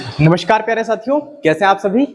नमस्कार प्यारे साथियों, कैसे हैं आप सभी।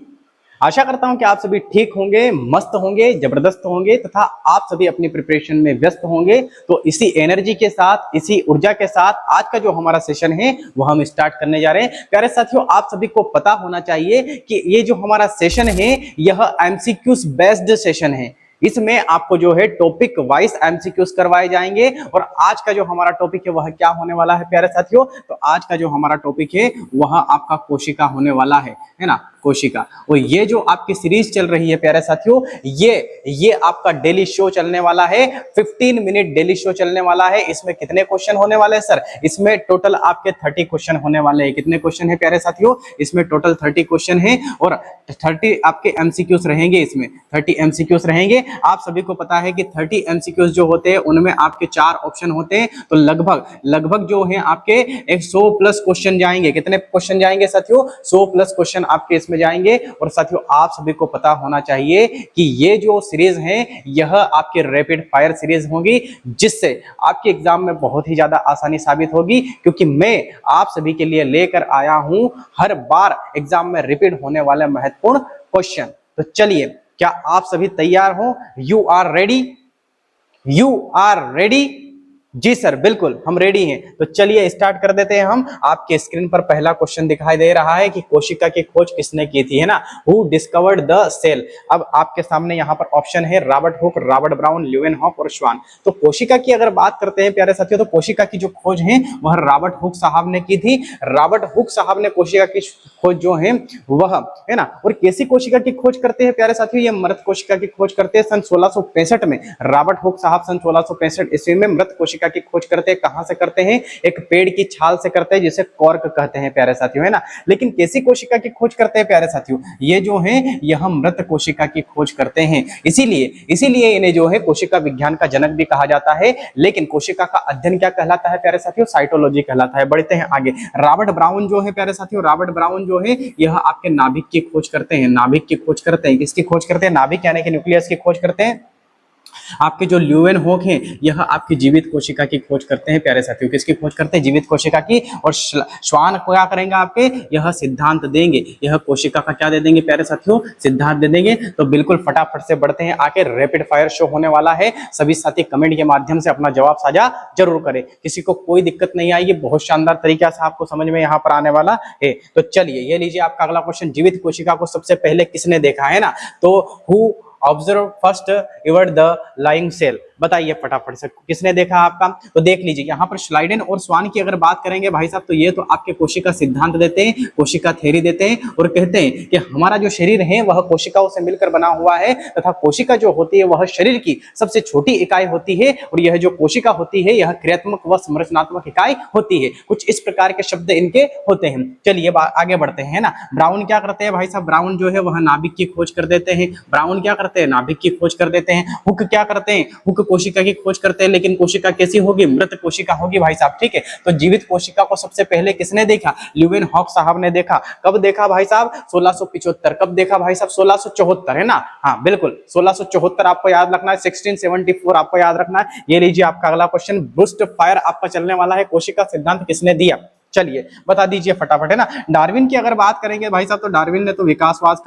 आशा करता हूं कि आप सभी ठीक होंगे, मस्त होंगे, जबरदस्त होंगे तथा आप सभी अपनी प्रिपरेशन में व्यस्त होंगे। तो इसी एनर्जी के साथ, इसी ऊर्जा के साथ आज का जो हमारा सेशन है वो हम स्टार्ट करने जा रहे हैं। प्यारे साथियों, आप सभी को पता होना चाहिए कि ये जो हमारा सेशन है यह एमसीक्यूज बेस्ड सेशन है। इसमें आपको जो है टॉपिक वाइज एमसीक्यूज करवाए जाएंगे। और आज का जो हमारा टॉपिक है वह क्या होने वाला है प्यारे साथियों, तो आज का जो हमारा टॉपिक है वह आपका कोशिका होने वाला है ना, कोशिका। और ये जो आपकी सीरीज चल रही है प्यारे साथियों, ये आपका डेली शो चलने वाला है। 15 मिनट डेली शो चलने वाला है। इसमें कितने क्वेश्चन होने वाले हैं सर? इसमें टोटल आपके 30 क्वेश्चन होने वाले हैं। कितने क्वेश्चन है प्यारे साथियों? इसमें टोटल 30 क्वेश्चन है और 30 आपके एमसीक्यूज रहेंगे। इसमें 30 एमसीक्यूज रहेंगे। आप सभी को पता है कि 30 एमसीक्यूज जो होते हैं उनमें आपके 4 ऑप्शन होते हैं। तो लगभग जो है आपके 100 प्लस क्वेश्चन जाएंगे। कितने क्वेश्चन जाएंगे साथियों? 100 प्लस क्वेश्चन आपके इसमें जाएंगे। और साथियों, आप सभी को पता होना चाहिए कि ये जो सीरीज है यह आपके रैपिड फायर सीरीज होगी, जिससे आपके एग्जाम में बहुत ही ज्यादा आसानी साबित होगी। क्योंकि मैं आप सभी के लिए लेकर आया हूं हर बार एग्जाम में रिपीट होने वाले महत्वपूर्ण क्वेश्चन। तो चलिए, क्या आप सभी तैयार हो? You are ready? You are ready? जी सर, बिल्कुल हम रेडी हैं। तो चलिए स्टार्ट कर देते हैं हम। आपके स्क्रीन पर पहला क्वेश्चन दिखाई दे रहा है कि कोशिका की खोज किसने की थी, है ना। Who discovered the cell. अब आपके सामने यहाँ पर ऑप्शन है Robert Hooke, Robert Brown, Leeuwenhoek और श्वान। तो कोशिका की अगर बात करते हैं प्यारे साथियों, तो कोशिका की जो खोज है वह रॉबर्ट हुक साहब ने की थी। रॉबर्ट हुक साहब ने कोशिका की खोज जो है वह, है ना। और कैसी कोशिका की खोज करते हैं प्यारे साथियों? ये मृत कोशिका की खोज करते हैं। सन 1665 में रॉबर्ट हुक साहब सन 1665 ईस्वी में मृत कोशिका की खोज करते हैं। कहां से करते हैं? एक पेड़ की छाल से करते हैं, जिसे कॉर्क कहते हैं प्यारे साथियों, है ना। लेकिन कैसी कोशिका की खोज करते हैं प्यारे साथियों? ये जो है यह मृत कोशिका की खोज करते हैं। इसीलिए इन्हें जो है कोशिका विज्ञान का जनक भी कहा जाता है। लेकिन कोशिका का अध्ययन क्या कहलाता है प्यारे साथियों? साइटोलॉजी कहलाता है। बढ़ते हैं आगे। रॉबर्ट ब्राउन जो है प्यारे साथियों, रॉबर्ट ब्राउन जो है यह आपके नाभिक की खोज करते हैं। नाभिक की खोज करते हैं। किसकी खोज करते हैं? नाभिक यानी कि न्यूक्लियस की खोज करते हैं। आपके जो ल्यूवेनहॉक हैं यह आपकी जीवित कोशिका की खोज करते हैं प्यारे साथियों। किसकी खोज करते हैं? जीवित कोशिका की। और श्वान क्या करेंगे? आपके यह सिद्धांत देंगे, यह कोशिका का क्या दे देंगे प्यारे साथियों? सिद्धांत दे देंगे। तो बिल्कुल फटाफट से बढ़ते हैं आगे। रैपिड फायर शो होने वाला है। सभी साथी कमेंट के माध्यम से अपना जवाब साझा जरूर करें। किसी को कोई दिक्कत नहीं आएगी, बहुत शानदार तरीके से आपको समझ में यहाँ पर आने वाला है। तो चलिए, ये लीजिए आपका अगला क्वेश्चन। जीवित कोशिका को सबसे पहले किसने देखा, है ना। तो who observe first ever the living cell. बताइए फटाफट से, किसने देखा आपका? तो देख लीजिए यहाँ पर श्लाइडेन और स्वान की अगर बात करेंगे भाई साहब, तो ये तो आपके कोशिका सिद्धांत देते हैं, कोशिका थ्योरी देते हैं और कहते हैं कि हमारा जो शरीर है वह कोशिकाओं से मिलकर बना हुआ है तथा कोशिका जो होती है वह शरीर की सबसे छोटी इकाई होती है। और यह जो कोशिका होती है यह क्रियात्मक व संरचनात्मक इकाई होती है। कुछ इस प्रकार के शब्द इनके होते हैं। चलिए आगे बढ़ते हैं, ना। ब्राउन क्या करते हैं भाई साहब? ब्राउन जो है वह नाभिक की खोज कर देते हैं। ब्राउन क्या करते हैं? नाभिक की खोज कर देते हैं। हुक क्या करते हैं? हुक कोशिका की खोज करते हैं। लेकिन कोशिका कैसी होगी? मृत कोशिका होगी भाई साहब, ठीक है। तो जीवित कोशिका को सबसे पहले किसने देखा? ल्यूवेनहॉक साहब ने देखा। कब देखा भाई साहब? 1675। कब देखा भाई साहब? 1674, है ना। हाँ बिल्कुल, 1674 आपको याद रखना है। 1674 आपको याद रखना है। ये लीजिए आपका अगला क्वेश्चन। बूस्ट फायर आपका चलने वाला है। कोशिका सिद्धांत किसने दिया? चलिए बता दीजिए फटाफट, है ना। डार्विन की अगर बात करेंगे भाई साहब, तो डार्विन ने तो विकासवाद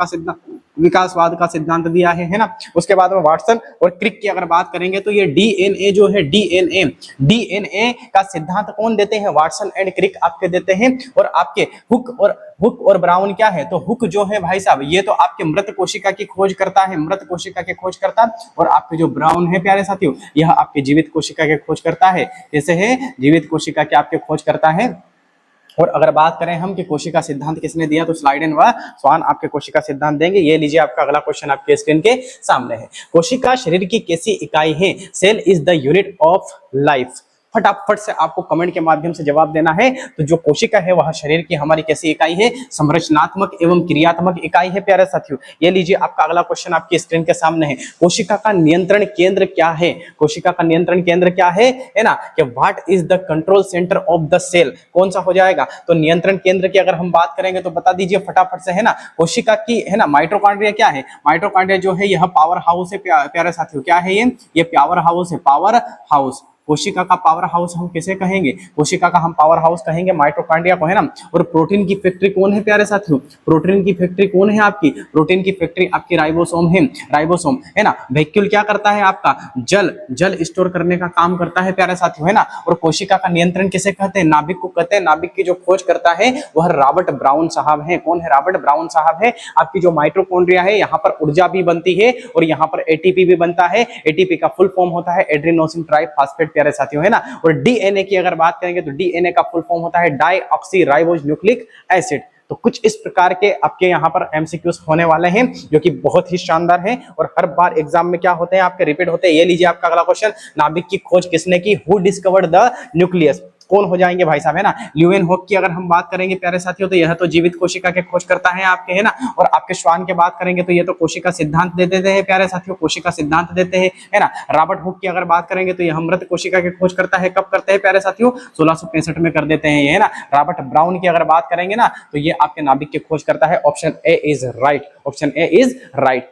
का सिद्धांत दिया है ना। उसके बाद में वाटसन और क्रिक की अगर बात करेंगे तो ये डीएनए जो है, डीएनए का सिद्धांत कौन देते हैं? वाटसन एंड क्रिक आपके देते हैं। और आपके हुक और ब्राउन क्या है? तो हुक जो है भाई साहब ये तो आपके मृत कोशिका की खोज करता है, मृत कोशिका की खोज करता। और आपके जो ब्राउन है प्यारे साथियों, यह आपके जीवित कोशिका की खोज करता है। कैसे है? जीवित कोशिका की आपके खोज करता है। और अगर बात करें हम कि कोशिका सिद्धांत किसने दिया, तो स्लाइडेन व स्वान आपके कोशिका सिद्धांत देंगे। ये लीजिए आपका अगला क्वेश्चन आपके स्क्रीन के सामने है। कोशिका शरीर की कैसी इकाई है? Cell is the unit of life. फटाफट से आपको कमेंट के माध्यम से जवाब देना है। तो जो कोशिका है वह शरीर की हमारी कैसी इकाई है? संरचनात्मक एवं क्रियात्मक इकाई है प्यारे साथियों। ये लीजिए आपका अगला क्वेश्चन आपकी स्क्रीन के सामने है। कोशिका का नियंत्रण केंद्र क्या है? कोशिका का नियंत्रण केंद्र क्या है ना, कि what is the control centre of the cell? कौन सा हो जाएगा? तो नियंत्रण केंद्र की अगर हम बात करेंगे तो बता दीजिए फटाफट से, है ना। कोशिका की, है ना, माइटोकॉन्ड्रिया क्या है? माइटोकॉन्ड्रिया जो है यह पावर हाउस है प्यारे साथियों। क्या है ये पावर हाउस है, पावर हाउस। कोशिका का पावर हाउस हम किसे कहेंगे? कोशिका का हम पावर हाउस कहेंगे माइटोकॉन्ड्रिया को, है ना। और प्रोटीन की फैक्ट्री कौन है प्यारे साथियों? प्रोटीन की फैक्ट्री कौन है आपकी? प्रोटीन की फैक्ट्री आपकी राइबोसोम है, राइबोसोम, है ना। वैक्यूल क्या करता है आपका? जल स्टोर करने का काम करता है प्यारे साथियों, है ना। और कोशिका का नियंत्रण किसे कहते हैं? नाभिक को कहते हैं। नाभिक की जो खोज करता है वह रॉबर्ट ब्राउन साहब है। कौन है? रॉबर्ट ब्राउन साहब है। आपकी जो माइटोकॉन्ड्रिया है, यहाँ पर ऊर्जा भी बनती है और यहाँ पर एटीपी भी बनता है। एटीपी का फुल फॉर्म होता है एड्रीनोसिन ट्राइफॉस्फेट प्यारे साथियों, है ना। और डीएनए की अगर बात करेंगे तो डीएनए का फुल फॉर्म होता है डाईऑक्सी राइबोज न्यूक्लिक एसिड। तो कुछ इस प्रकार के आपके यहाँ पर एमसीक्यूज होने वाले हैं जो कि बहुत ही शानदार हैं और हर बार एग्जाम में क्या होते हैं आपके? रिपीट होते हैं। ये लीजिए आपका अगला क्वेश्चन, नाभिक की खोज किसने की? Who discovered the nucleus? कौन हो जाएंगे भाई साहब, है ना। ल्यूवेनहॉक की अगर हम बात करेंगे प्यारे साथियों तो यह तो जीवित कोशिका के खोज करता है आपके, है ना। और आपके श्वान की बात करेंगे तो ये तो कोशिका सिद्धांत दे देते हैं प्यारे साथियों, कोशिका सिद्धांत देते हैं, है ना। रॉबर्ट हुक की अगर बात करेंगे तो यह मृत कोशिका के खोज करता है। कब करते हैं प्यारे साथियों? 1665 में कर देते हैं ये, है ना। रॉबर्ट ब्राउन की अगर बात करेंगे ना तो ये आपके नाभिक की खोज करता है। Option A is right, option A is right.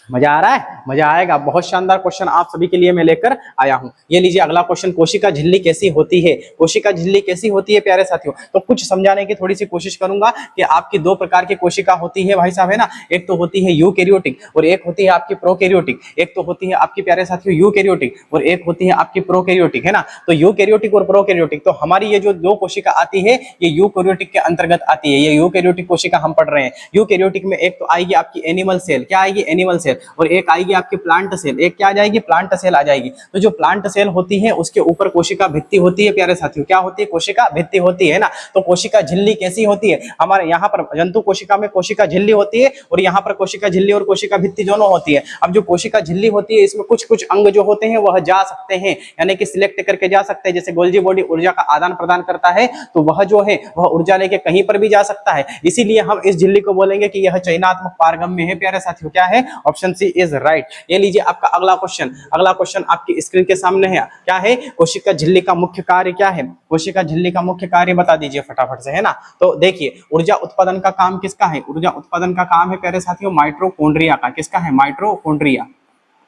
मजा आ रहा है? मजा आएगा। बहुत शानदार क्वेश्चन आप सभी के लिए मैं लेकर आया हूं। ये लीजिए अगला क्वेश्चन, कोशिका झिल्ली कैसी होती है? कोशिका झिल्ली कैसी होती है प्यारे साथियों? तो कुछ समझाने की थोड़ी सी कोशिश करूंगा कि आपकी दो प्रकार की कोशिका होती है भाई साहब, है ना। एक तो होती है यूकैरियोटिक और एक होती है आपकी प्रोकैरियोटिक। एक तो होती है आपकी प्यारे साथियों यूकैरियोटिक और एक होती है आपकी प्रोकैरियोटिक, है ना। तो यूकैरियोटिक और प्रोकैरियोटिक, तो हमारी ये जो दो कोशिका आती है ये यूकैरियोटिक के अंतर्गत आती है। ये यूकैरियोटिक कोशिका हम पढ़ रहे हैं। यूकैरियोटिक में एक तो आएगी आपकी एनिमल सेल, क्या आएगी? Animal cell. और एक आएगी आपकी प्लांट सेल। एक क्या आ जाएगी? प्लांट सेल आ जाएगी। तो जो प्लांट सेल होती है उसके ऊपर कोशिका भित्ति होती है प्यारे साथियों। क्या होती है? कोशिका भित्ति होती है ना। तो कोशिका झिल्ली कैसी होती है? हमारे यहाँ पर जंतु कोशिका में कोशिका झिल्ली होती है और यहाँ पर कोशिका झिल्ली और कोशिका भित्ति दोनों होती है। अब जो कोशिका झिल्ली होती है इसमें कुछ कुछ अंग जो होते हैं वह जा सकते हैं, यानी कि सिलेक्ट करके जा सकते हैं। जैसे गोल्जी बॉडी ऊर्जा का आदान प्रदान करता है तो वह जो है वह ऊर्जा लेके कहीं पर भी जा सकता है। इसीलिए हम इस झिल्ली को बोलेंगे कि यह चयनात्मक पारगम्य है प्यारे साथियों। क्या है? Option C is right. ये लीजिए आपका अगला क्वेश्चन। अगला क्वेश्चन आपकी स्क्रीन के सामने है। क्या है? कोशिका झिल्ली का मुख्य कार्य क्या है? कोशिका झिल्ली का मुख्य कार्य बता दीजिए फटाफट से, है ना। तो देखिए ऊर्जा उत्पादन का काम किसका है? ऊर्जा उत्पादन का काम है प्यारे साथियों माइटोकॉन्ड्रिया का। किसका है? माइटोकॉन्ड्रिया,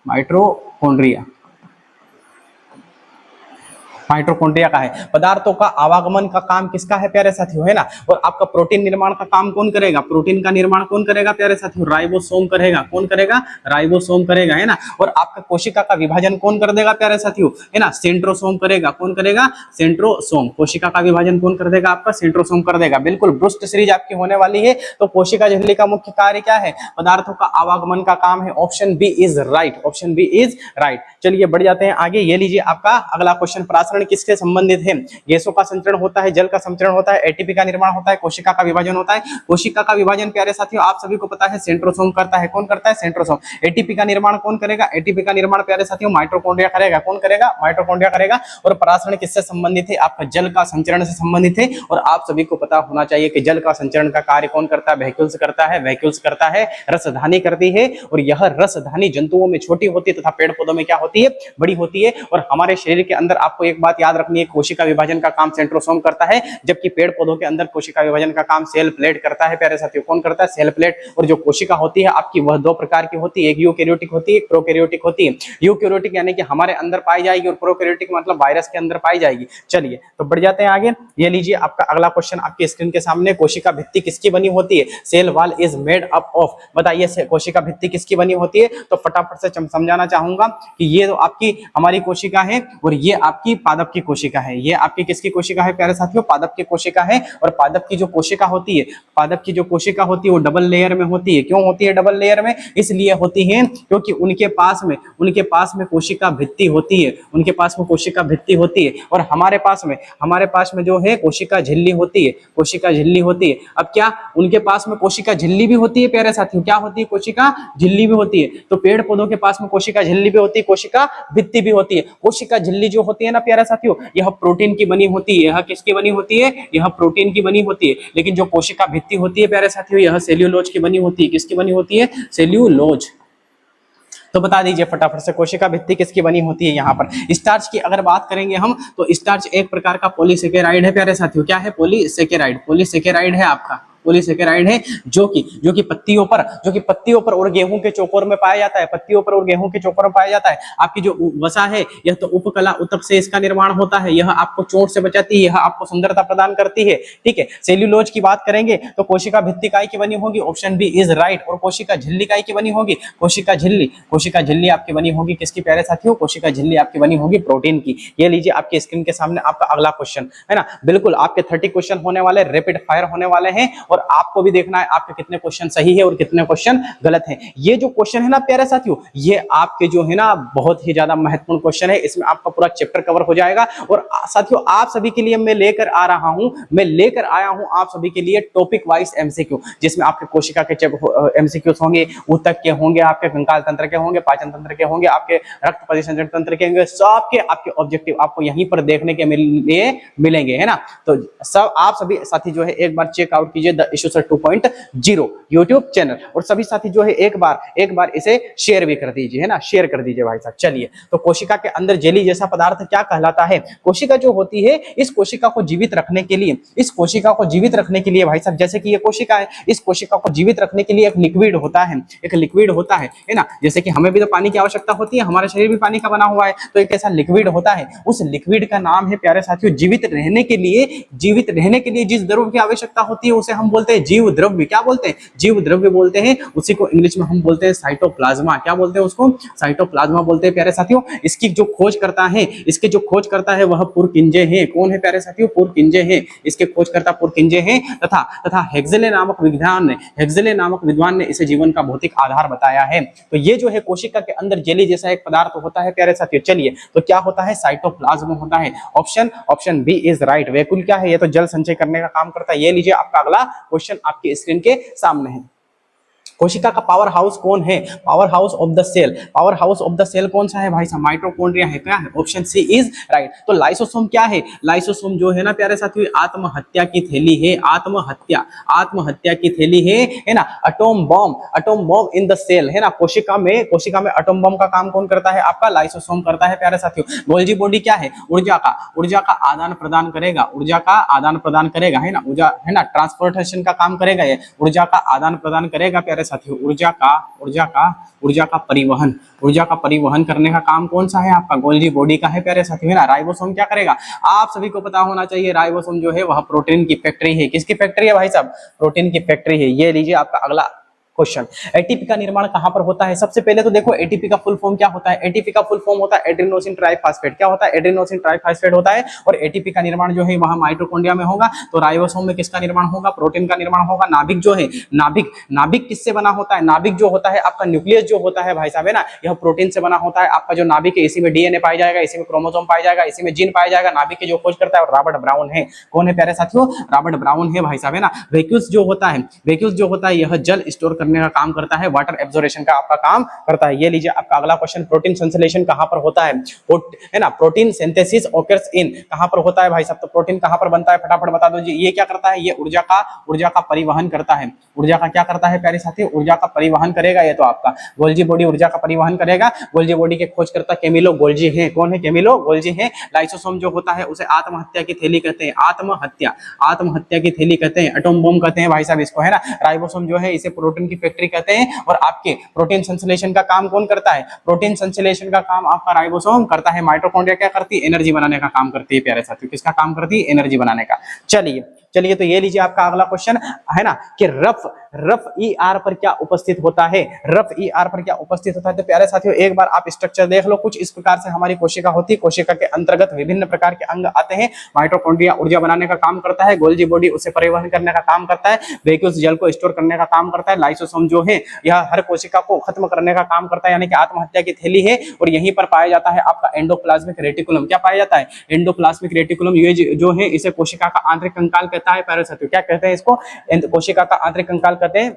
माइटोकॉन्ड्रिया, माइटोकॉन्ड्रिया का है। पदार्थों का आवागमन का काम किसका है प्यारे साथियों, है ना। और आपका प्रोटीन निर्माण का काम कौन करेगा? प्रोटीन का निर्माण कौन करेगा प्यारे साथियों? राइबोसोम करेगा। कौन करेगा? राइबोसोम करेगा, है ना। और आपका कोशिका का विभाजन कौन कर देगा प्यारे साथियों, है ना? सेंट्रोसोम करेगा। कौन करेगा? सेंट्रोसोम। कोशिका का विभाजन कौन कर देगा? आपका सेंट्रोसोम कर देगा। बिल्कुल ब्रूस्ट सीरीज आपकी होने वाली है। तो कोशिका झिल्ली का मुख्य कार्य क्या है? पदार्थों का आवागमन का काम है। Option B is right, option B is right. चलिए बढ़ जाते हैं आगे। ये लीजिए आपका अगला क्वेश्चन, प्रासरण किससे संबंधित है? गैसों का संचरण होता है, जल का संचरण होता है, एटीपी का निर्माण होता है, कोशिका का विभाजन होता है। कोशिका का विभाजन प्यारे साथियों आप सभी को पता है सेंट्रोसोम करता है। कौन करता है? सेंट्रोसोम। एटीपी का निर्माण कौन करेगा? एटीपी का निर्माण प्यारे साथियों माइटोकॉन्ड्रिया करेगा। कौन करेगा? माइटोकॉन्ड्रिया करेगा। और प्रासरण किससे संबंधित है? आपका जल का संचरण से संबंधित है। और आप सभी को पता होना चाहिए कि जल का संचरण का कार्य कौन करता है? वैक्यूल्स करता है। वैक्यूल्स करता है, रसधानी करती है। और यह रसधानी जंतुओं में छोटी होती है तथा पेड़ पौधों में क्या होती है? बड़ी होती है। और हमारे शरीर के अंदर आपको एक बात याद रखनी है, कोशिका विभाजन का काम सेंट्रोसोम करता है, जबकि पेड़ पौधों के अंदर कोशिका विभाजन का काम सेल प्लेट करता है प्यारे साथियों। कौन करता है? Cell plate. और जो कोशिका होती है आपकी वह दो प्रकार की होती है, एक यूकैरियोटिक होती है, एक प्रोकैरियोटिक होती है। यूकैरियोटिक यानी कि हमारे अंदर पाई जाएगी और प्रोकैरियोटिक मतलब वायरस के अंदर पाई जाएगी। चलिए तो बढ़ जाते हैं आगे। ये लीजिए आपका अगला क्वेश्चन आपकी स्क्रीन के सामने, कोशिका भित्ति किसकी बनी होती है? Cell wall is made up of. बताइए कोशिका भित्ति किसकी बनी होती है? तो फटाफट से समझाना चाहूंगा कि ये तो आपकी हमारी कोशिका है और ये आपकी पादप की कोशिका है। ये आपकी किसकी कोशिका है प्यारे साथियों? पादप की कोशिका है। और पादप की जो कोशिका होती है, पादप की जो कोशिका होती है वो डबल लेयर में होती है। क्यों होती है डबल लेयर में? इसलिए होती है क्योंकि उनके पास में कोशिका भित्ति होती है। उनके पास में कोशिका भित्ति होती है। और हमारे पास में जो है कोशिका झिल्ली होती है। कोशिका झिल्ली होती है। अब क्या उनके पास में कोशिका झिल्ली भी होती है प्यारे साथियों? क्या होती है? कोशिका झिल्ली भी होती है। तो पेड़ पौधों के पास में कोशिका झिल्ली भी होती है, कोशिका भित्ति भी होती है। कोशिका झिल्ली जो होती है ना प्यारे साथियों, यह प्रोटीन की बनी होती है। यह किसकी बनी होती है? यह प्रोटीन की बनी होती है। लेकिन जो कोशिका भित्ति होती है प्यारे साथियों, यह सेल्यूलोज की बनी होती है। किसकी बनी होती है? सेल्यूलोज। तो बता दीजिए फटाफट से कोशिका भित्ति किसकी बनी होती है? यहाँ पर स्टार्च की अगर बात करेंगे हम तो स्टार्च एक प्रकार का पॉलीसेकेराइड है प्यारे साथियों। क्या है? पॉलीसेकेराइड। पॉलीसेकेराइड है आपका, पॉलीसेकेराइड है जो कि पत्तियों पर और गेहूं के चोकोर में पाया जाता है, पत्तियों पर और गेहूं के चोकोर में पाया जाता है। आपकी जो वसा है यह तो उपकला उतक से इसका निर्माण होता है, यह आपको चोट से बचाती है, यह आपको सुंदरता प्रदान करती है। ठीक है, सेल्यूलोज की बात करेंगे तो कोशिका भित्ति इकाई की बनी होगी, ऑप्शन बी इज राइट। और कोशिका झिल्ली इकाई की बनी होगी, कोशिका झिल्ली आपकी बनी होगी किसकी प्यारे साथियों? कोशिका झिल्ली आपकी बनी होगी प्रोटीन की। ये लीजिए आपकी स्क्रीन के सामने आपका अगला क्वेश्चन है ना, बिल्कुल आपके 30 क्वेश्चन होने वाले, रैपिड फायर होने वाले हैं और आपको भी देखना है आपके कितने क्वेश्चन सही है और कितने क्वेश्चन गलत हैं। ये जो क्वेश्चन है ना प्यारे साथियों, ये आपके जो है ना बहुत ही ज्यादा महत्वपूर्ण क्वेश्चन है, इसमें आपका पूरा चैप्टर कवर हो जाएगा। और साथियों आप सभी के लिए मैं लेकर आया हूं आप सभी के लिए टॉपिक वाइज एमसीक्यू, जिसमें आपके कोशिका के एमसीक्यूज होंगे, ऊतक के होंगे, आपके कंकाल तंत्र के होंगे, पाचन तंत्र के होंगे, आपके रक्त परिसंचरण तंत्र के होंगे, सबके आपके ऑब्जेक्टिव आपको यहीं पर देखने के लिए मिलेंगे, है ना। तो सब आप सभी साथी जो है एक बार चेकआउट कीजिए the issue sir 2.0 YouTube channel, और सभी साथी जो है एक बार इसे शेयर भी कर दीजिए, है ना, शेयर कर दीजिए भाई साहब। चलिए, तो कोशिका के अंदर जेली जैसा पदार्थ क्या कहलाता है? कोशिका जो होती है, इस कोशिका को जीवित रखने के लिए भाई साहब, जैसे कि ये कोशिका है, इस कोशिका को जीवित रखने के लिए एक लिक्विड होता है ना। जैसे कि हमें भी तो पानी की आवश्यकता होती है, हमारा शरीर भी पानी का बना हुआ है, तो एक ऐसा लिक्विड होता है, उस लिक्विड का नाम है प्यारे साथियों जीवित रहने के लिए जिस द्रव्य की आवश्यकता होती है उसे हम बोलते हैं जीव द्रव्य। क्या बोलते हैं? जीव द्रव्य बोलते हैं। उसी को इंग्लिश में हम बोलते हैं साइटोप्लाज्मा। क्या बोलते हैं उसको? साइटोप्लाज्मा बोलते हैं प्यारे साथियों। इसकी जो खोज करता है वह पुरकिंजे है। कौन है प्यारे साथियों? पुरकिंजे है। इसके खोजकर्ता पुरकिंजे हैं तथा हेक्सेले नामक विद्वान ने इसे जीवन का भौतिक आधार बताया है। तो ये जो है कोशिका के अंदर जेली जैसा एक पदार्थ होता है प्यारे साथियों। चलिए, तो क्या होता है? साइटोप्लाज्म होता है। Option B is right. Vacuole क्या है? ये तो जल संचय करने का काम करता है। ये लीजिए आपका अगला क्वेश्चन आपकी स्क्रीन के सामने है। कोशिका का पावर हाउस कौन है? Powerhouse of the cell कौन सा है भाई साहब? माइटोकॉन्ड्रिया है। क्या है? Option C is right. तो लाइसोसोम क्या है? लाइसोसोम जो है ना प्यारे साथियों, आत्महत्या की थैली है। आत्महत्या की थैली है ना। Atom bomb in the cell, है ना। कोशिका में एटॉम बम का काम कौन करता है? आपका लाइसोसोम करता है प्यारे साथियों। गोल्जी बॉडी क्या है? ऊर्जा का आदान प्रदान करेगा, है ना। ऊर्जा, है ना, ट्रांसपोर्टेशन का काम करेगा, ये ऊर्जा का आदान प्रदान करेगा प्यारे साथियों। ऊर्जा का परिवहन करने का काम कौन सा है? आपका गोल्जी बॉडी का है प्यारे साथियों, है ना। राइबोसोम क्या करेगा? आप सभी को पता होना चाहिए, राइबोसोम जो है वह प्रोटीन की फैक्ट्री है। किसकी फैक्ट्री है भाई साहब? प्रोटीन की फैक्ट्री है। ये लीजिए आपका अगला क्वेश्चन। एटीपी का निर्माण कहां पर होता है? सबसे पहले तो देखो एटीपी का फुल फॉर्म क्या होता है? एटीपी का फुल फॉर्म होता है एड्रेनोसिन ट्राइफॉस्फेट। क्या होता है? एड्रेनोसिन ट्राइफॉस्फेट होता है। और एटीपी का निर्माण जो है वहां माइटोकॉन्ड्रिया में होगा। तो राइबोसोम में किसका निर्माण होगा? प्रोटीन का निर्माण होगा। नाभिक जो है, नाभिक किससे बना होता है? नाभिक जो होता है आपका न्यूक्लियस जो होता है भाई साहब, है ना, यह प्रोटीन से बना होता है। आपका जो नाभिक है इसी में डीएनए पाया जाएगा, इसी में क्रोमोसोम पाया जाएगा, इसी में जीन पाया जाएगा। नाभिक की जो खोज करता है रॉबर्ट ब्राउन है। कौन है प्यारे साथियों? रॉबर्ट ब्राउन है भाई साहब, है ना। वैक्यूल्स जो होता है यह जल स्टोर करने का काम करता है, वाटर एब्जॉर्प्शन का आपका काम करता है। ये लीजिए आपका अगला क्वेश्चन। प्रोटीन संश्लेषण कहां पर होता है? है ना। प्रोटीन सिंथेसिस ऑकर्स इन कहां पर होता है भाई साहब? तो प्रोटीन कहां पर बनता है? फटाफट बता दो जी। ये क्या करता है? ये ऊर्जा का परिवहन करता है। ऊर्जा का क्या करता है प्यारे साथी? ऊर्जा का परिवहन करेगा। ये तो आपका गोल्जी बॉडी ऊर्जा का परिवहन करेगा। गोल्जी बॉडी के खोजकर्ता कैमिलो गोल्जी है। कौन है? कैमिलो गोल्जी है। लाइसोसोम जो होता है उसे आत्महत्या की थैली कहते हैं। आत्महत्या की थैली कहते हैं। एटॉम बम कहते हैं भाई साहब इसको, है ना। राइबोसोम जो है इसे प्रोटीन की फैक्ट्री कहते हैं। और आपके प्रोटीन संश्लेषण का काम कौन करता है? प्रोटीन संश्लेषण का काम आपका राइबोसोम करता है। माइटोकॉन्ड्रिया क्या करती है? एनर्जी बनाने का काम करती है प्यारे साथियों। किसका काम करती है? एनर्जी बनाने का। चलिए, तो ये लीजिए आपका अगला क्वेश्चन, है ना, कि रफ ईआर पर क्या उपस्थित होता है? तो प्यारे साथियों एक बार आप स्ट्रक्चर देख लो। कुछ इस प्रकार से हमारी कोशिका होती है। कोशिका के अंतर्गत विभिन्न प्रकार के अंग आते हैं। माइटोकॉन्ड्रिया ऊर्जा बनाने का काम करता है। गोल्जी बॉडी उसे परिवहन करने का काम करता है। वैक्यूल्स जल को स्टोर करने का काम करता है। लाइसोसोम जो है यह हर कोशिका को खत्म करने का काम करता है, यानी कि आत्महत्या की थैली है। और यहीं पर पाया जाता है आपका एंडोप्लाज्मिक रेटिकुलम। क्या पाया जाता है? Endoplasmic reticulum. ये जो है इसे कोशिका का आंतरिक कंकाल कहता है प्यारे साथियों। क्या कहते हैं इसको? कोशिका का आंतरिक कंकाल कहते हैं।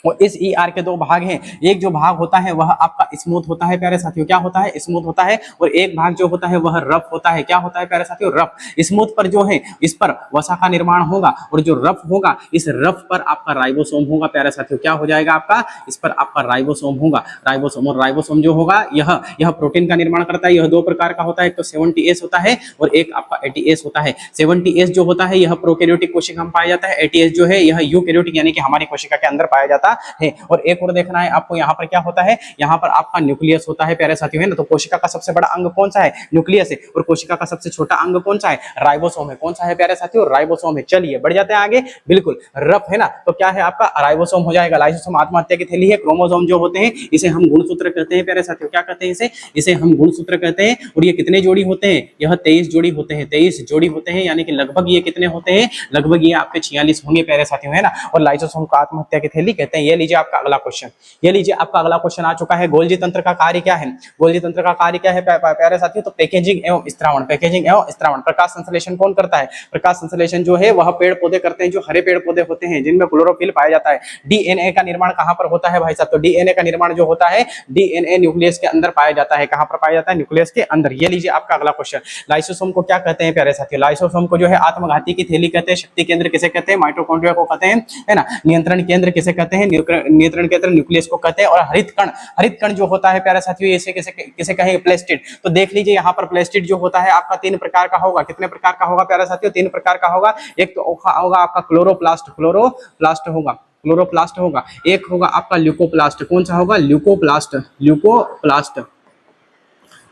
और इस ई आर के दो भाग हैं। एक जो भाग होता है वह आपका स्मूथ होता है प्यारे साथियों, क्या होता है, स्मूथ होता है। और एक भाग जो होता है वह रफ होता है, क्या होता है प्यारे साथियों, रफ। स्मूथ पर जो है इस पर वसा का निर्माण होगा, और जो रफ होगा इस रफ पर आपका राइबोसोम होगा प्यारे साथियों। क्या हो जाएगा आपका, इस पर आपका राइबोसोम होगा, राइबोसोम। और राइबोसोम जो होगा यह प्रोटीन का निर्माण करता है। यह दो प्रकार का होता है, एक तो 70S होता है और एक आपका 80S होता है। 70S जो होता है यह प्रोकैरियोटिक कोशिका में पाया जाता है, 80S जो है यह यूकैरियोटिक यानी कि हमारी कोशिका के अंदर पाया जाता है। और एक और देखना है आपको, यहाँ पर क्या होता है, यहाँ पर आपका न्यूक्लियस होता है प्यारे साथियों, है ना। तो कोशिका का सबसे बड़ा अंग कौन सा है, न्यूक्लियस है। और कोशिका का सबसे छोटा अंग कौन सा है, राइबोसोम है। कौन सा है प्यारे साथियों, राइबोसोम है। चलिए बढ़ जाते हैं आगे, बिल्कुल रफ है ना, तो क्या है आपका राइबोसोम हो जाएगा। लाइसोसोम आत्महत्या की थैली है। क्रोमोसोम जो होते हैं इसे हम गुणसूत्र कहते हैं प्यारे साथियों, क्या कहते हैं इसे हम गुणसूत्र कहते हैं। और ये कितने जोड़ी होते हैं, यह 23 जोड़ी होते हैं, 23 जोड़ी होते हैं, यानी कि लगभग ये कितने होते हैं, लगभग ये आपके 46 होंगे प्यारे साथियों, है ना। और लाइसोसोम को आत्महत्या की थैली कहते हैं। ये लीजिए आपका अगला क्वेश्चन, ये लीजिए आपका अगला क्वेश्चन आ चुका है। गोल्जी तंत्र का कार्य क्या है, गोल्जी तंत्र का कार्य क्या है प्यारे साथियों, तो पैकेजिंग एवं स्त्रावण, पैकेजिंग एवं स्त्रावण। प्रकाश संश्लेषण कौन करता है, प्रकाश संश्लेषण जो है वह पेड़ पौधे करते हैं, जो हरे पेड़ पौधे होते हैं जिनमें क्लोरोफिल पाया जाता है। डीएनए का निर्माण कहां पर होता है भाई साहब, तो डीएनए का निर्माण जो होता है डीएनए न्यूक्लियस के अंदर पाया जाता है। कहां पर पाया जाता है, न्यूक्लियस के अंदर। ये लीजिए आपका अगला क्वेश्चन। लाइसोसोम को क्या कहते हैं प्यारे साथियों, लाइसोसोम को जो है आत्मघाती की थैली कहते हैं। शक्ति केंद्र किसे कहते हैं, माइटोकॉन्ड्रिया को कहते हैं, है ना। नियंत्रण केंद्र किसे कहते हैं, नियंत्रण केंद्र न्यूक्लियस को कहते हैं। और हरित कण जो होता है प्यारे साथियों इसे किसे कहेंगे, प्लेस्टिड। तो देख लीजिए यहाँ पर प्लेस्टिड जो होता है आपका 3 प्रकार का होगा। कितने प्रकार का होगा प्यारे साथियों, 3 प्रकार का होगा। एक तो होगा आपका क्लोरोप्लास्ट, क्लोरोप्लास्ट होगा, क्लोरोप्लास्ट होगा। एक होगा आपका ल्यूकोप्लास्ट, कौन सा होगा, ल्यूकोप्लास्ट, ल्यूकोप्लास्ट।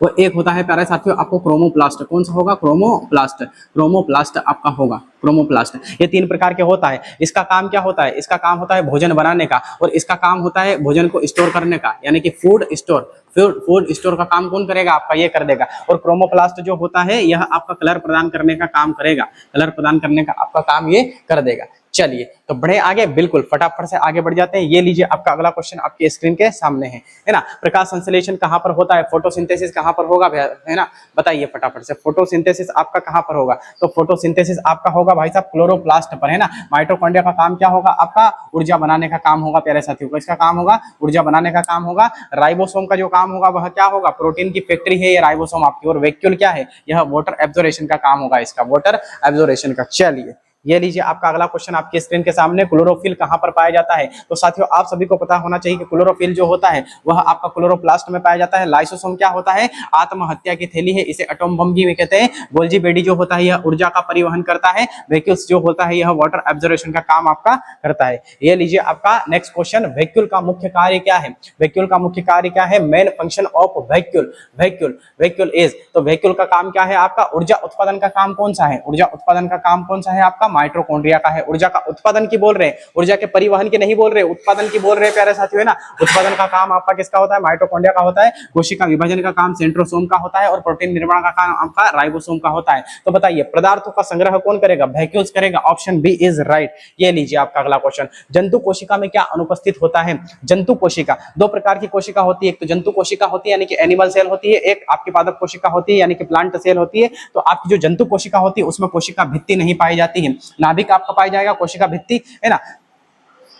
और एक होता है प्यारे साथियों आपको क्रोमोप्लास्ट, कौन सा होगा, क्रोमोप्लास्ट, क्रोमोप्लास्ट आपका होगा, क्रोमोप्लास्ट। ये 3 प्रकार के होता है। इसका काम क्या होता है, इसका काम होता है भोजन बनाने का, और इसका काम होता है भोजन को स्टोर करने का, यानी कि फूड स्टोर। फूड स्टोर का काम कौन करेगा, आपका ये कर देगा। और क्रोमोप्लास्ट जो होता है यह आपका कलर प्रदान करने का काम करेगा, कलर प्रदान करने का आपका काम ये कर देगा। चलिए तो बढ़े आगे, बिल्कुल फटाफट से आगे बढ़ जाते हैं। ये लीजिए आपका अगला क्वेश्चन आपके स्क्रीन के सामने है ना। प्रकाश संश्लेषण कहां पर होता है, फोटोसिंथेसिस कहां पर होगा, है ना, बताइए फटाफट से। फोटोसिंथेसिस आपका कहां पर होगा, तो फोटोसिंथेसिस आपका होगा भाई साहब क्लोरोप्लास्ट पर, है ना। माइटोकॉन्ड्रिया का काम क्या होगा, आपका ऊर्जा बनाने का काम होगा प्यारे साथियों। इसका काम होगा ऊर्जा बनाने का काम होगा। राइबोसोम का जो काम होगा वह क्या होगा, प्रोटीन की फैक्ट्री है ये राइबोसोम आपकी। और वैक्यूल क्या है, यह वाटर एब्जॉर्प्शन का काम होगा, इसका वाटर एब्जॉर्प्शन का। चलिए ये लीजिए आपका अगला क्वेश्चन आपके स्क्रीन के सामने। क्लोरोफिल कहां पर पाया जाता है, तो साथियों आप सभी को पता होना चाहिए कि क्लोरोफिल जो होता है वह आपका क्लोरोप्लास्ट में पाया जाता है। लाइसोसोम क्या होता है, आत्महत्या की थैली है, इसे एटॉम बम भी कहते हैं। गोल्जी बेडी जो होता है यह ऊर्जा का परिवहन करता है। वैक्यूल्स जो होता है यह वाटर एब्जॉर्प्शन का काम आपका करता है। ये लीजिए आपका नेक्स्ट क्वेश्चन। वैक्यूल का मुख्य कार्य क्या है, वैक्यूल का मुख्य कार्य क्या है, main function of vacuole, vacuole is. तो वैक्यूल का काम क्या है आपका, ऊर्जा उत्पादन का काम कौन सा है, ऊर्जा उत्पादन का काम कौन सा है आपका, माइटोकॉन्ड्रिया का है। ऊर्जा का उत्पादन की बोल रहे हैं, ऊर्जा के परिवहन की नहीं बोल रहे, उत्पादन की बोल रहे हैं प्यारे साथियों, है ना। उत्पादन का काम आपका किसका होता है, माइटोकॉन्ड्रिया का होता है। कोशिका विभाजन का काम सेंट्रोसोम का होता है। और प्रोटीन निर्माण का काम आपका राइबोसोम का होता है। तो बताइए पदार्थों का संग्रह कौन करेगा, वैक्यूल्स करेगा। Option B is right. ये लीजिए आपका अगला क्वेश्चन। जंतु कोशिका में क्या अनुपस्थित होता है, जंतु कोशिका, 2 प्रकार की कोशिका होती है। एक तो जंतु कोशिका होती है यानी कि एनिमल सेल होती है, एक आपकी पादप कोशिका होती है यानी कि प्लांट सेल होती है। तो आपकी जो जंतु कोशिका होती है उसमें कोशिका भित्ति नहीं पाई जाती है। नाभिक आपका पाई जाएगा, कोशिका भित्ति, है ना,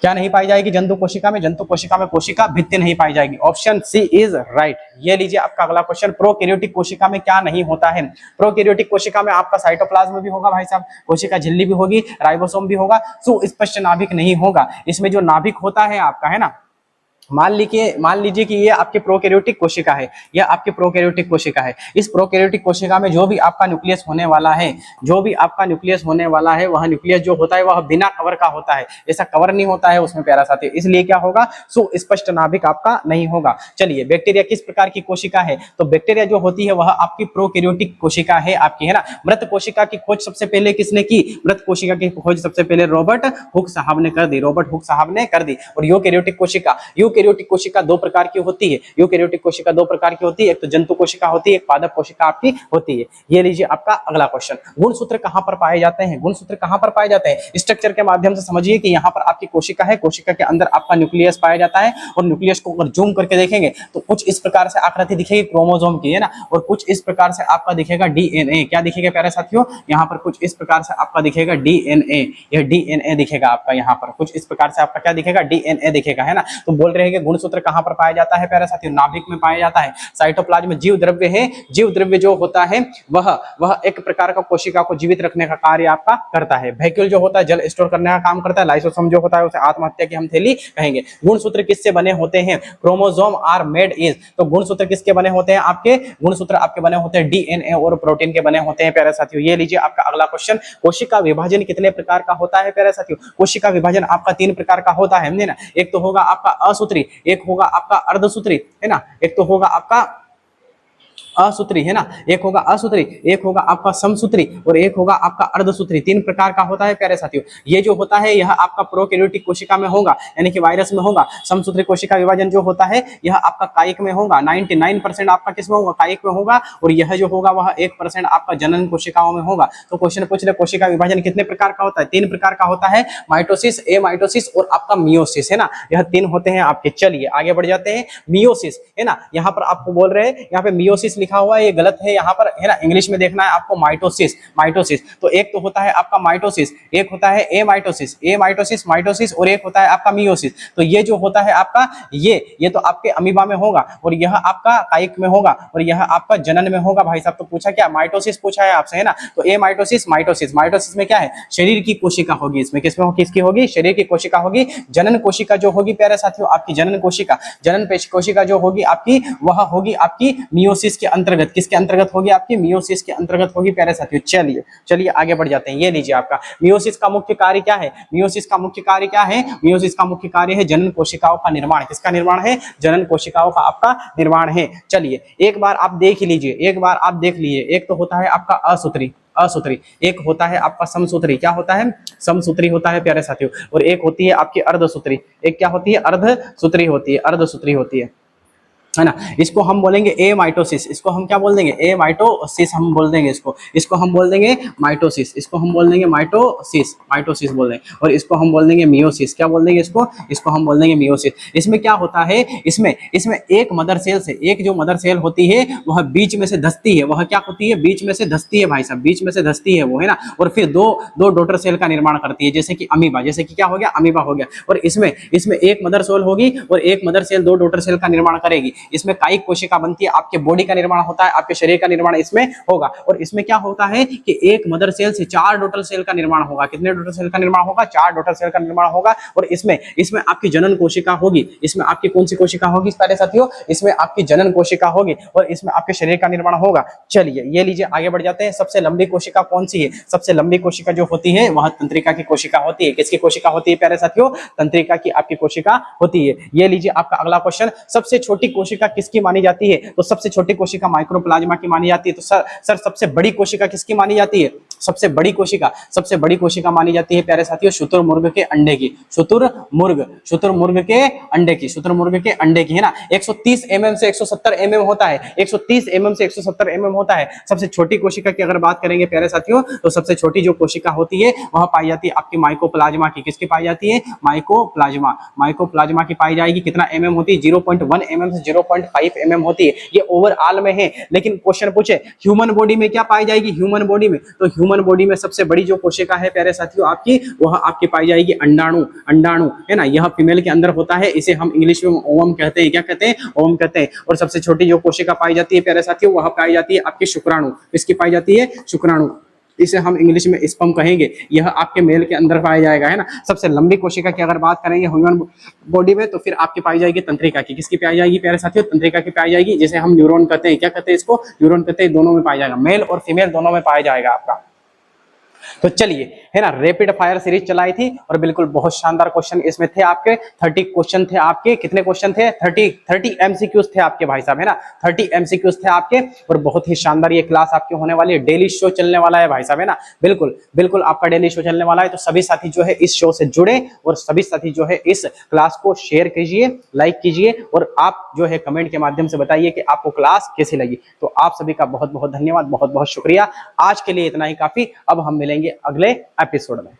क्या नहीं पाई जाएगी जंतु कोशिका में, जंतु कोशिका में कोशिका भित्ति नहीं पाई जाएगी। Option C is right. ये लीजिए आपका अगला क्वेश्चन। प्रोकैरियोटिक कोशिका में क्या नहीं होता है, प्रोकैरियोटिक कोशिका में आपका साइटोप्लाज्म भी होगा भाई साहब, कोशिका झिल्ली भी होगी, राइबोसोम भी होगा, सुस्पष्ट नाभिक नहीं होगा। इसमें जो नाभिक होता है आपका, है ना, मान लीजिए कि ये आपके प्रोकैरियोटिक कोशिका है, यह आपकी प्रोकैरियोटिक कोशिका है। इस प्रोकैरियोटिक कोशिका में जो भी आपका न्यूक्लियस होने वाला है, जो भी आपका न्यूक्लियस होने वाला है, वह न्यूक्लियस जो होता है वह बिना कवर का होता है, ऐसा कवर नहीं होता है उसमें प्यारा साथी। इसलिए क्या होगा, सुस्पष्ट नाभिक आपका नहीं होगा। चलिए बैक्टीरिया किस प्रकार की कोशिका है, तो बैक्टीरिया जो होती है वह आपकी प्रोकैरियोटिक कोशिका है आपकी, है ना। मृत कोशिका की खोज सबसे पहले किसने की, मृत कोशिका की खोज सबसे पहले रॉबर्ट हुक साहब ने कर दी, रॉबर्ट हुक साहब ने कर दी। और यूकैरियोटिक कोशिका यूकेरियोटिक कोशिका दो प्रकार की होती है, यूकेरियोटिक कोशिका दो प्रकार की होती है, एक तो जंतु कोशिका होती है, एक पादप कोशिका आपकी होती है। ये लीजिए आपका अगला क्वेश्चन, गुणसूत्र कहां पर पाए जाते हैं, गुणसूत्र कहां पर पाए जाते हैं, स्ट्रक्चर के माध्यम से समझिए कि यहाँ पर आपकी कोशिका है, कोशिका के अंदर आपका न्यूक्लियस पाया जाता है, और न्यूक्लियस को अगर जूम करके देखेंगे तो कुछ इस प्रकार से आकृति दिखेगी क्रोमोसोम की, है ना, और कुछ इस प्रकार से आपका दिखेगा डीएनए। क्या दिखेगा प्यारे साथियों, यहाँ पर कुछ इस प्रकार से आपका दिखेगा डीएनए, यह डीएनए दिखेगा आपका, यहाँ पर कुछ इस प्रकार से आपका क्या दिखेगा, डीएनए दिखेगा, है ना। तो बोल रहे हैं कि गुणसूत्र कहां पर पाया जाता है प्यारे साथियों, नाभिक में पाया जाता है। साइटोप्लाज्म जीव द्रव्य है, जीव द्रव्य जो होता है वह एक प्रकार का कोशिका को जीवित रखने का कार्य आपका करता है। वैक्यूल जो होता है जल स्टोर करने का काम करता है। लाइसोसोम जो होता है उसे आत्महत्या की हम थैली कहेंगे। गुणसूत्र किससे बने होते हैं, क्रोमोसोम आर मेड इज, तो गुणसूत्र किसके बने होते हैं, आपके गुणसूत्र आपके बने होते हैं डीएनए और प्रोटीन के बने होते हैं प्यारे साथियों। ये लीजिए आपका अगला क्वेश्चन, कोशिका विभाजन कितने प्रकार का होता है प्यारे साथियों, कोशिका विभाजन आपका 3 प्रकार का होता है ना। एक तो होगा आपका असूत्री, एक होगा आपका अर्धसूत्री, है ना, एक तो होगा आपका असूत्री, है ना, एक होगा असूत्री, एक होगा आपका समसूत्री और एक होगा आपका अर्धसूत्री। 3 प्रकार का होता है प्यारे साथियों। ये जो होता है यह आपका प्रोकैरियोटिक कोशिका में होगा, यानी कि वायरस में होगा। समसूत्री कोशिका विभाजन जो होता है यह आपका कायिक में होगा। 99% आपका किसमें होगा, कायिक में होगा, और यह जो होगा वह 1% आपका जनन कोशिकाओं में होगा। तो क्वेश्चन पूछ ले, कोशिका विभाजन कितने प्रकार का होता है, 3 प्रकार का होता है, माइटोसिस, ए माइटोसिस और आपका मियोसिस, है ना, यह 3 होते हैं आपके। चलिए आगे बढ़ जाते हैं। मियोसिस, है ना, यहाँ पर आपको बोल रहे हैं, यहाँ पे मियोसिस लिखा हुआ है, ये गलत है यहाँ पर, है ना, इंग्लिश में देखना है आपको माइटोसिस, माइटोसिस। तो एक तो होता है आपका माइटोसिस, एक होता है ए माइटोसिस, ए माइटोसिस, माइटोसिस, और एक होता है आपका मियोसिस। तो ये जो होता है आपका ये तो आपके अमीबा में होगा, और यह आपका कायिक में होगा, और यह आपका जनन में होगा। भाई साहब तो पूछा क्या, माइटोसिस पूछा है आपसे, है ना। तो ए माइटोसिस, माइटोसिस, माइटोसिस में क्या है, शरीर की कोशिका होगी, इसमें किसमें होगी, किसकी होगी, शरीर की कोशिका होगी। जनन कोशिका जो होगी प्यारे साथियों आपकी जनन कोशिका, जनन कोशिका जो होगी आपकी वह होगी आपकी मियोसिस के अंतर्गत। किसके अंतर्गत होगी, आपकी मियोसिस के अंतर्गत होगी प्यारे साथियों। चलिए आगे बढ़ जाते हैं। ये लीजिए आपका मियोसिस का मुख्य कार्य क्या है, मियोसिस का मुख्य कार्य क्या है, मियोसिस का मुख्य कार्य है जनन कोशिकाओं का निर्माण। किसका निर्माण है, जनन कोशिकाओं का आपका निर्माण है। चलिए एक बार आप देख लीजिए, एक बार आप देख लीजिए, एक तो होता है आपका असूत्री, असूत्री, एक होता है आपका समसूत्री, क्या होता है, समसूत्री होता है प्यारे साथियों, और एक होती है आपकी अर्धसूत्री, एक क्या होती है, अर्धसूत्री होती है, अर्धसूत्री होती है ना। इसको हम बोलेंगे ए माइटोसिस, इसको हम क्या बोल देंगे, ए माइटोसिस हम बोल देंगे, इसको हम बोल देंगे माइटोसिस, इसको हम बोल देंगे माइटोसिस, माइटोसिस बोल देंगे, और इसको हम बोल देंगे मियोसिस। क्या बोल देंगे इसको हम बोल देंगे मियोसिस। इसमें क्या होता है, इसमें एक मदर सेल से, एक जो मदर सेल होती है वह बीच में से धंसती है, वह क्या होती है, बीच में से धंसती है भाई साहब, बीच में से धंसती है वो, है ना, और फिर दो डॉटर सेल का निर्माण करती है, जैसे कि अमीबा, जैसे कि क्या हो गया, अमीबा हो गया। और इसमें एक मदर सेल होगी और एक मदर सेल 2 डॉटर सेल का निर्माण करेगी। इसमें कायिक कोशिका बनती है, आपके बॉडी का निर्माण होता है, आपके शरीर का निर्माण इसमें होगा। और इसमें क्या होता है कि एक मदर सेल से 4 डॉटर सेल का निर्माण होगा। कितने डॉटर सेल का निर्माण होगा, 4 डॉटर सेल का निर्माण होगा। और इसमें आपकी जनन कोशिका होगी, इसमें आपकी कौन सी कोशिका होगी सारे साथियों, इसमें आपकी जनन कोशिका होगी, और इसमें आपके शरीर का निर्माण होगा। चलिए ये लीजिए आगे बढ़ जाते हैं। सबसे लंबी कोशिका कौन सी है, सबसे लंबी कोशिका जो होती है वह तंत्रिका की कोशिका होती है। किसकी कोशिका होती है प्यारे साथियों, तंत्रिका की आपकी कोशिका होती है। ये लीजिए आपका अगला क्वेश्चन, सबसे छोटी कोशिका किसकी मानी जाती है, तो सबसे छोटी कोशिका माइक्रोप्लाज्मा की मानी जाती है। तो सर सबसे बड़ी कोशिका किसकी मानी जाती है, सबसे बड़ी कोशिका मानी जाती है प्यारे साथियों शुतुरमुर्ग के अंडे की, शुतुरमुर्ग के अंडे की, है ना। 130 mm से 170 mm होता है, 130 mm से 170 mm होता है। सबसे छोटी कोशिका की अगर बात करेंगे प्यारे साथियों, तो सबसे छोटी जो कोशिका होती है वह पाई जाती है आपकी माइकोप्लाज्मा की। किसकी पाई जाती है, माइकोप्लाज्मा की पाई जाएगी। कितना mm होती है, 0.1 mm से 0.5 mm होती है। ये ओवरऑल में है, लेकिन क्वेश्चन पूछे ह्यूमन बॉडी में क्या पाई जाएगी, ह्यूमन बॉडी में, तो ह्यूमन बॉडी में सबसे बड़ी जो कोशिका है प्यारे साथियों आपकी, वह आपकी पाई जाएगी अंडाणु, है ना। यह फीमेल के अंदर होता है, इसे हम इंग्लिश में ओवम कहते हैं। क्या कहते हैं, ओवम कहते हैं। और सबसे छोटी जो कोशिका पाई जाती है प्यारे साथियों, वह पाई जाती है आपकी शुक्राणु। इसकी पाई जाती है शुक्राणु, इसे हम इंग्लिश में स्पर्म कहेंगे। यह आपके मेल के अंदर पाया जाएगा, है ना। सबसे लंबी कोशिका की अगर बात करेंगे ह्यूमन बॉडी में, तो फिर आपकी पाई जाएगी तंत्रिका की। किसकी पाई जाएगी प्यारे साथियों, तंत्रिका की पाई जाएगी, जिसे हम न्यूरॉन कहते हैं। क्या कहते हैं इसको, न्यूरॉन कहते हैं। दोनों में पाया जाएगा, मेल और फीमेल दोनों में पाया जाएगा आपका। तो चलिए, है ना, रैपिड फायर सीरीज चलाई थी और बिल्कुल बहुत शानदार क्वेश्चन इसमें थे आपके। 30 क्वेश्चन थे आपके। कितने क्वेश्चन थे? 30 एमसीक्यूज थे आपके भाई साहब, है ना, 30 एमसीक्यूज थे आपके। और बहुत ही शानदार ये क्लास आपकी होने वाली है। डेली शो चलने वाला है भाई साहब, है ना, बिल्कुल बिल्कुल आपका डेली शो चलने वाला है। तो सभी साथी जो है इस शो से जुड़े और सभी साथी जो है इस क्लास को शेयर कीजिए, लाइक कीजिए और आप जो है कमेंट के माध्यम से बताइए कि आपको क्लास कैसी लगी। तो आप सभी का बहुत बहुत धन्यवाद, बहुत बहुत शुक्रिया। आज के लिए इतना ही काफी। अब हम मिलेंगे अगले एपिसोड में।